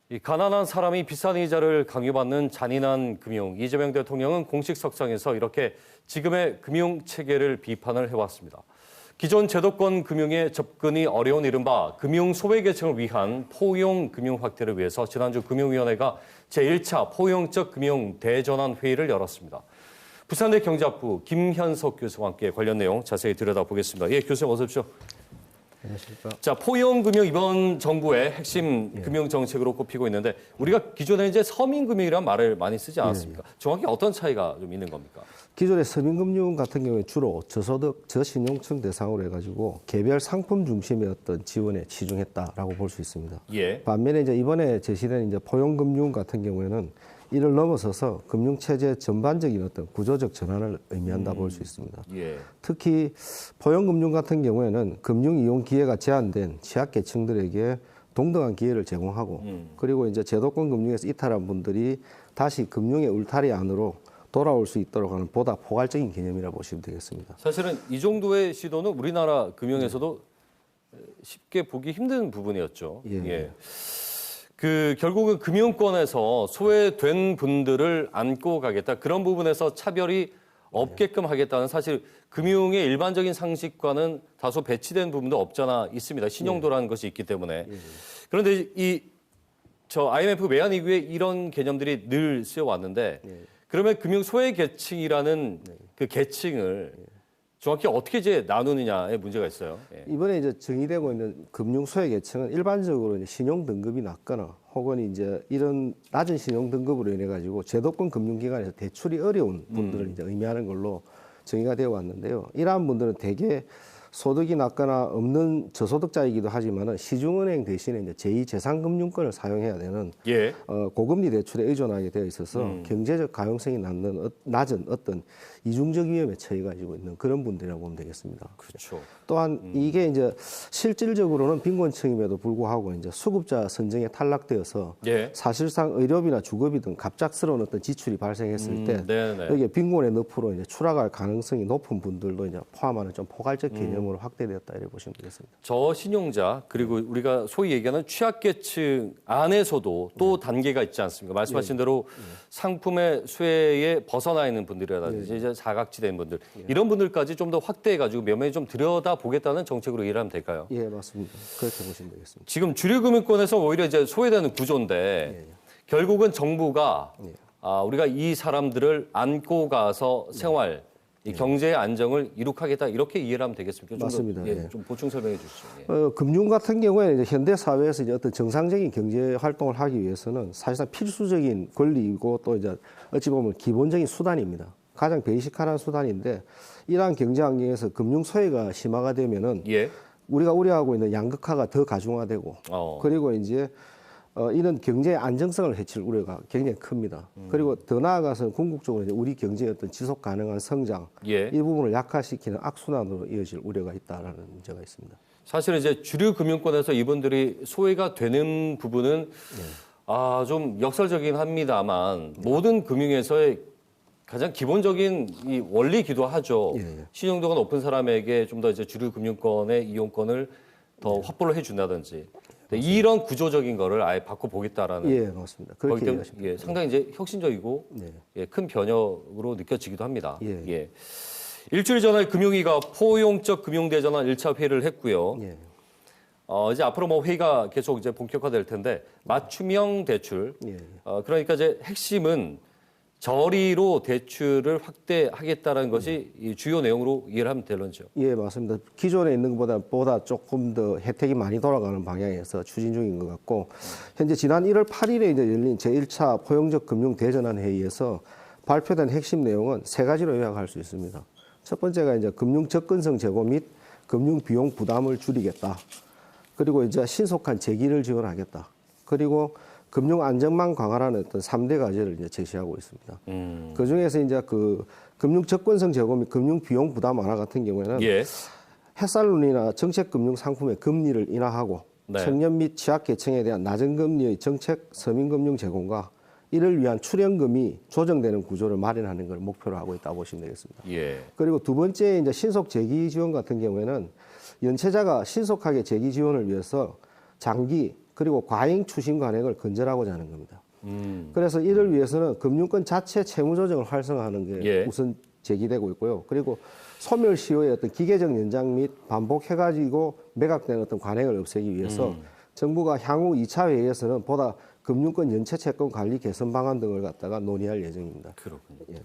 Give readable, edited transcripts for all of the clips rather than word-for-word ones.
이 가난한 사람이 비싼 이자를 강요받는 잔인한 금융. 이재명 대통령은 공식 석상에서 이렇게 지금의 금융 체계를 비판을 해왔습니다. 기존 제도권 금융에 접근이 어려운 이른바 금융 소외계층을 위한 포용 금융 확대를 위해서 지난주 금융위원회가 제1차 포용적 금융 대전환 회의를 열었습니다. 부산대 경제학부 김현석 교수와 함께 관련 내용 자세히 들여다보겠습니다. 예, 교수님 어서 오십시오. 안녕하십니까. 자, 포용금융 이번 정부의 핵심 금융 정책으로 꼽히고 있는데 우리가 기존에 이제 서민금융이라는 말을 많이 쓰지 않았습니까? 정확히 어떤 차이가 좀 있는 겁니까? 기존의 서민금융 같은 경우에 주로 저소득, 저신용층 대상으로 해가지고 개별 상품 중심의 어떤 지원에 치중했다라고 볼 수 있습니다. 예. 반면에 이제 이번에 제시된 이제 포용금융 같은 경우에는 이를 넘어서서 금융체제 전반적인 어떤 구조적 전환을 의미한다 볼 수 있습니다. 예. 특히 포용금융 같은 경우에는 금융 이용 기회가 제한된 취약계층들에게 동등한 기회를 제공하고 그리고 이제 제도권 금융에서 이탈한 분들이 다시 금융의 울타리 안으로 돌아올 수 있도록 하는 보다 포괄적인 개념이라 보시면 되겠습니다. 사실은 이 정도의 시도는 우리나라 금융에서도 쉽게 보기 힘든 부분이었죠. 예. 결국은 금융권에서 소외된 분들을 안고 가겠다. 그런 부분에서 차별이 없게끔 하겠다는 사실 금융의 일반적인 상식과는 다소 배치된 부분도 없잖아 있습니다. 신용도라는 것이 있기 때문에. 그런데 IMF 외환 위기에 이런 개념들이 늘 쓰여왔는데 그러면 금융 소외 계층이라는 그 계층을 정확히 어떻게 이제 나누느냐에 문제가 있어요. 예. 이번에 이제 정의되고 있는 금융 소외 계층은 일반적으로 이제 신용 등급이 낮거나 혹은 이제 이런 낮은 신용 등급으로 인해 가지고 제도권 금융기관에서 대출이 어려운 분들을 이제 의미하는 걸로 정의가 되어 왔는데요. 이러한 분들은 대개 소득이 낮거나 없는 저소득자이기도 하지만은 시중은행 대신에 이제 제2재산금융권을 사용해야 되는 예. 고금리 대출에 의존하게 되어 있어서 경제적 가용성이 낮은 어떤 이중적 위험에 처해 가지고 있는 그런 분들이라고 보면 되겠습니다. 그렇죠. 또한 이게 이제 실질적으로는 빈곤층임에도 불구하고 이제 수급자 선정에 탈락되어서 예. 사실상 의료비나 주거비 등 갑작스러운 어떤 지출이 발생했을 때 네네. 여기에 빈곤의 늪으로 이제 추락할 가능성이 높은 분들도 이제 포함하는 좀 포괄적 개념으로 확대되었다 이렇게 보시면 되겠습니다. 저신용자 그리고 우리가 소위 얘기하는 취약계층 안에서도 또 단계가 있지 않습니까? 말씀하신 대로 상품의 수혜에 벗어나 있는 분들이라든지 이제 사각지대인 분들 이런 분들까지 좀 더 확대해가지고 면밀히 좀 들여다보겠다는 정책으로 이해하면 될까요? 예, 맞습니다. 그렇게 보시면 되겠습니다. 지금 주류금융권에서 오히려 이제 소외되는 구조인데 결국은 정부가 우리가 이 사람들을 안고 가서 생활, 이 경제의 안정을 이룩하겠다 이렇게 이해를 하면 되겠습니까? 좀 맞습니다. 더, 예. 좀 보충 설명해 주시죠. 예. 금융 같은 경우에는 이제 현대 사회에서 이제 어떤 정상적인 경제 활동을 하기 위해서는 사실상 필수적인 권리이고 또 이제 어찌 보면 기본적인 수단입니다. 가장 베이직한 수단인데 이러한 경제 환경에서 금융 소외가 심화가 되면은 예. 우리가 우려하고 있는 양극화가 더 가중화되고 그리고 이제 이런 경제의 안정성을 해칠 우려가 굉장히 큽니다. 그리고 더 나아가서는 궁극적으로 이제 우리 경제의 어떤 지속 가능한 성장 예. 이 부분을 약화시키는 악순환으로 이어질 우려가 있다라는 문제가 있습니다. 사실은 이제 주류 금융권에서 이분들이 소외가 되는 부분은 좀 역설적이긴 합니다만 모든 금융에서의 가장 기본적인 이 원리이기도 하죠. 신용도가 높은 사람에게 좀 더 이제 주류 금융권의 이용권을 더 확보를 해준다든지 이런 구조적인 거를 아예 바꿔 보겠다라는. 예, 맞습니다. 그렇게 이해하십니다. 상당히 이제 혁신적이고 큰 변혁으로 느껴지기도 합니다. 일주일 전에 금융위가 포용적 금융대전환 1차 회의를 했고요. 이제 앞으로 뭐 회의가 계속 이제 본격화될 텐데 맞춤형 대출. 그러니까 이제 핵심은 저리로 대출을 확대하겠다는 것이 이 주요 내용으로 이해를 하면 되는지요. 예, 맞습니다. 기존에 있는 것보다 조금 더 혜택이 많이 돌아가는 방향에서 추진 중인 것 같고 현재 지난 1월 8일에 이제 열린 제1차 포용적 금융 대전환 회의에서 발표된 핵심 내용은 세 가지로 요약할 수 있습니다. 첫 번째가 이제 금융 접근성 제고 및 금융 비용 부담을 줄이겠다. 그리고 이제 신속한 재기를 지원하겠다. 그리고 금융 안정망 강화라는 어떤 3대 과제를 이제 제시하고 있습니다. 그 중에서 이제 그 금융 접근성 제고 및 금융 비용 부담 완화 같은 경우에는 해살론이나 정책 금융 상품의 금리를 인하하고 청년 및 취약계층에 대한 낮은 금리의 정책 서민금융 제공과 이를 위한 출연금이 조정되는 구조를 마련하는 걸 목표로 하고 있다고 보시면 되겠습니다. 그리고 두 번째 이제 신속 재기 지원 같은 경우에는 연체자가 신속하게 재기 지원을 위해서 장기 그리고 과잉 추심 관행을 근절하고자 하는 겁니다. 그래서 이를 위해서는 금융권 자체 채무 조정을 활성화하는 게 예. 우선 제기되고 있고요. 그리고 소멸 시효의 어떤 기계적 연장 및 반복해가지고 매각되는 어떤 관행을 없애기 위해서 정부가 향후 2차 회의에서는 보다 금융권 연체 채권 관리 개선 방안 등을 갖다가 논의할 예정입니다. 그렇군요. 예.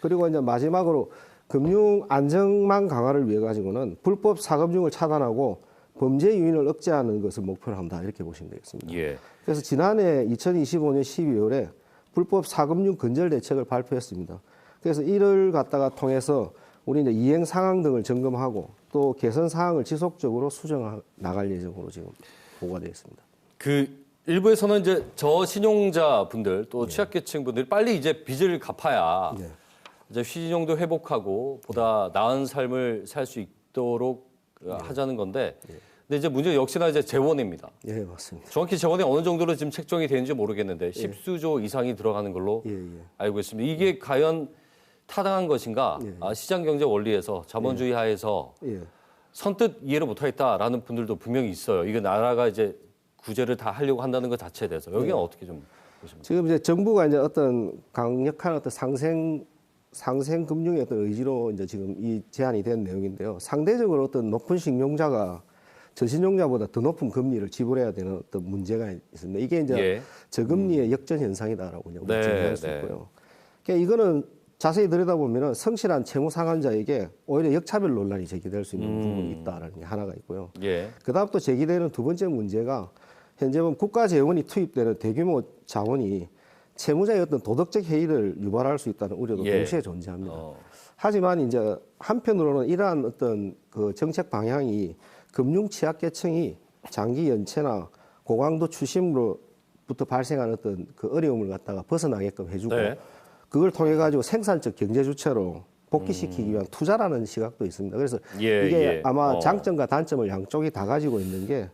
그리고 이제 마지막으로 금융 안정망 강화를 위해 가지고는 불법 사금융을 차단하고 범죄 유인을 억제하는 것을 목표로 한다 이렇게 보시면 되겠습니다. 예. 그래서 지난해 2025년 12월에 불법 사금융 근절 대책을 발표했습니다. 그래서 이를 갖다가 통해서 우리 이제 이행 상황 등을 점검하고 또 개선 사항을 지속적으로 수정 나갈 예정으로 지금 보고가 되어 있습니다. 그 일부에서는 이제 저신용자 분들 또 취약계층 분들이 빨리 이제 빚을 갚아야 예. 이제 신용도 회복하고 보다 나은 삶을 살 수 있도록 하자는 건데, 근데 이제 문제 역시나 이제 재원입니다. 예, 맞습니다. 정확히 재원이 어느 정도로 지금 책정이 되는지 모르겠는데 10수조 이상이 들어가는 걸로 예, 예. 알고 있습니다. 이게 과연 타당한 것인가? 시장 경제 원리에서 자본주의 하에서 예. 선뜻 이해를 못하겠다라는 분들도 분명히 있어요. 이게 나라가 이제 구제를 다 하려고 한다는 것 자체에 대해서 여기는 어떻게 좀 보십니까? 지금 이제 정부가 이제 어떤 강력한 어떤 상생 금융의 어떤 의지로 이제 지금 이 제안이 된 내용인데요. 상대적으로 어떤 높은 신용자가 저신용자보다 더 높은 금리를 지불해야 되는 어떤 문제가 있습니다. 이게 이제 예. 저금리의 역전 현상이다라고 네, 정리할 수 네. 있고요. 그러니까 이거는 자세히 들여다보면은 성실한 채무 상환자에게 오히려 역차별 논란이 제기될 수 있는 부분이 있다라는 게 하나가 있고요. 예. 그다음 또 제기되는 두 번째 문제가 현재 보면 국가 재원이 투입되는 대규모 자원이 채무자의 어떤 도덕적 해이를 유발할 수 있다는 우려도 예. 동시에 존재합니다. 하지만 이제 한편으로는 이러한 어떤 그 정책 방향이 금융 취약계층이 장기 연체나 고강도 추심으로부터 발생하는 어떤 그 어려움을 갖다가 벗어나게끔 해주고 네. 그걸 통해 가지고 생산적 경제 주체로 복귀시키기 위한 투자라는 시각도 있습니다. 그래서 예, 이게 예. 아마 장점과 단점을 양쪽이 다 가지고 있는 게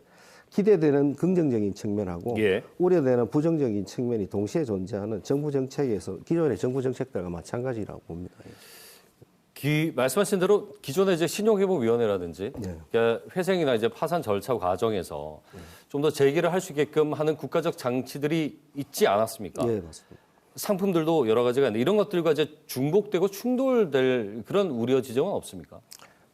기대되는 긍정적인 측면하고 예. 우려되는 부정적인 측면이 동시에 존재하는 정부 정책에서 기존의 정부 정책들과 마찬가지라고 봅니다. 말씀하신 대로 기존의 이제 신용회복위원회라든지 네. 그러니까 회생이나 이제 파산 절차 과정에서 좀 더 재기를 할 수 있게끔 하는 국가적 장치들이 있지 않았습니까? 예, 맞습니다. 상품들도 여러 가지가 있는데 이런 것들과 이제 중복되고 충돌될 그런 우려 지점은 없습니까?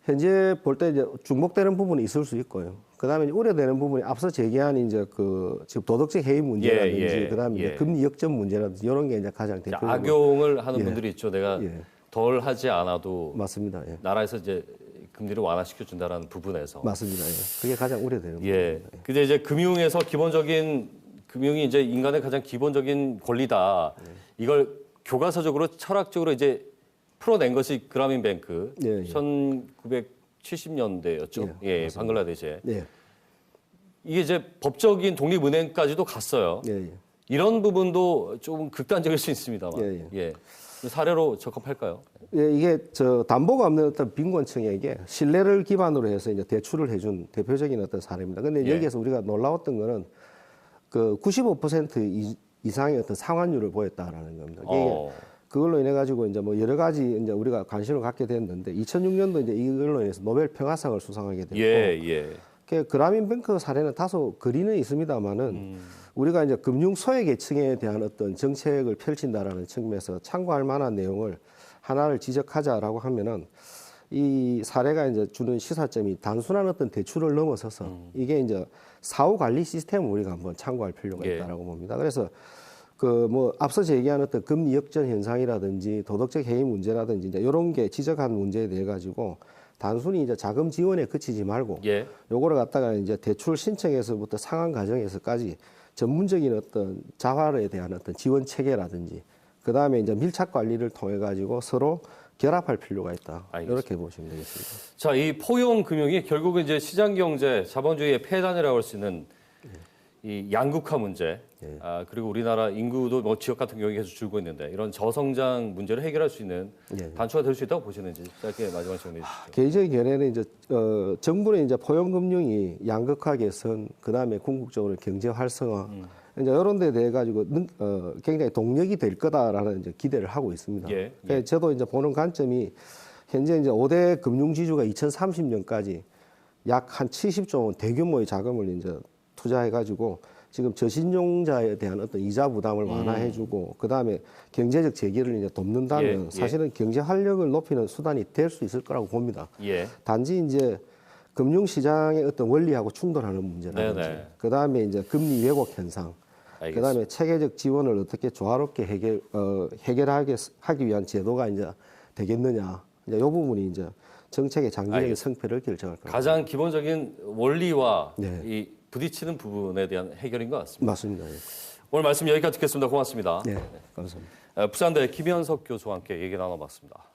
현재 볼 때 이제 중복되는 부분이 있을 수 있고요. 그다음에 우려되는 부분이 앞서 제기한 이제 그 지금 도덕적 해이 문제라든지 예, 그다음에 이제 예. 금리 역전 문제라든지 이런 게 이제 가장 이제 대표적으로 악용을 하는 예. 분들이 있죠. 내가 예. 덜 하지 않아도 맞습니다. 예. 나라에서 이제 금리를 완화시켜 준다라는 부분에서 맞습니다. 예. 그게 가장 우려되는 예. 부분입니다. 근데 이제 금융에서 기본적인 금융이 이제 인간의 가장 기본적인 권리다. 이걸 교과서적으로 철학적으로 이제 풀어낸 것이 그라민뱅크 예, 예. 1970년대였죠. 예, 방글라데시에. 예. 이게 이제 법적인 독립은행까지도 갔어요. 예, 예. 이런 부분도 좀 극단적일 수 있습니다만. 예, 예. 사례로 적합할까요? 예, 이게 저 담보가 없는 어떤 빈곤층에게 신뢰를 기반으로 해서 이제 대출을 해준 대표적인 어떤 사례입니다. 근데 예. 여기에서 우리가 놀라웠던 거는 그 95% 이상의 어떤 상환율을 보였다라는 겁니다. 이게 그걸로 인해 가지고 이제 뭐 여러 가지 이제 우리가 관심을 갖게 됐는데 2006년도 이제 이걸로 인해서 노벨 평화상을 수상하게 됐고 예, 예. 그 그라민뱅크 사례는 다소 거리는 있습니다만은 우리가 이제 금융 소외계층에 대한 어떤 정책을 펼친다라는 측면에서 참고할 만한 내용을 하나를 지적하자라고 하면은 이 사례가 이제 주는 시사점이 단순한 어떤 대출을 넘어서서 이게 이제 사후 관리 시스템을 우리가 한번 참고할 필요가 예. 있다라고 봅니다. 그래서 그 뭐 앞서 제기한 어떤 금리 역전 현상이라든지 도덕적 해이 문제라든지 이제 이런 게 지적한 문제에 대해 가지고 단순히 이제 자금 지원에 그치지 말고 예. 요거를 갖다가 이제 대출 신청에서부터 상환 과정에서까지 전문적인 어떤 자활에 대한 어떤 지원 체계라든지 그 다음에 이제 밀착 관리를 통해 가지고 서로 결합할 필요가 있다. 알겠습니다. 이렇게 보시면 되겠습니다. 자, 이 포용 금융이 결국은 이제 시장 경제, 자본주의의 폐단이라고 할 수 있는 이 양극화 문제, 그리고 우리나라 인구도 뭐 지역 같은 경우에 계속 줄고 있는데 이런 저성장 문제를 해결할 수 있는 단초가 될 수 있다고 보시는지 짧게 마지막 정리해 주시죠. 개인적인 견해는 이제 정부는 이제 포용 금융이 양극화 개선, 그 다음에 궁극적으로 경제 활성화 이제 이런 데 대해 가지고 굉장히 동력이 될 거다라는 이제 기대를 하고 있습니다. 예, 그래서 저도 이제 보는 관점이 현재 이제 5대 금융 지주가 2030년까지 약 한 70조 원 대규모의 자금을 이제 투자해 가지고 지금 저신용자에 대한 어떤 이자 부담을 완화해주고 그다음에 경제적 재기를 이제 돕는다면 예. 사실은 경제 활력을 높이는 수단이 될 수 있을 거라고 봅니다. 예. 단지 이제 금융시장의 어떤 원리하고 충돌하는 문제라든지 네네. 그다음에 이제 금리 왜곡 현상 알겠습니다. 그다음에 체계적 지원을 어떻게 조화롭게 해결하게 하기 위한 제도가 이제 되겠느냐. 이제 이 부분이 이제 정책의 장기적인 성패를 결정할 겁니다. 가장 기본적인 원리와 네. 이 부딪히는 부분에 대한 해결인 것 같습니다. 맞습니다. 예. 오늘 말씀 여기까지 듣겠습니다. 고맙습니다. 네, 감사합니다. 부산대 김현석 교수와 함께 얘기 나눠봤습니다.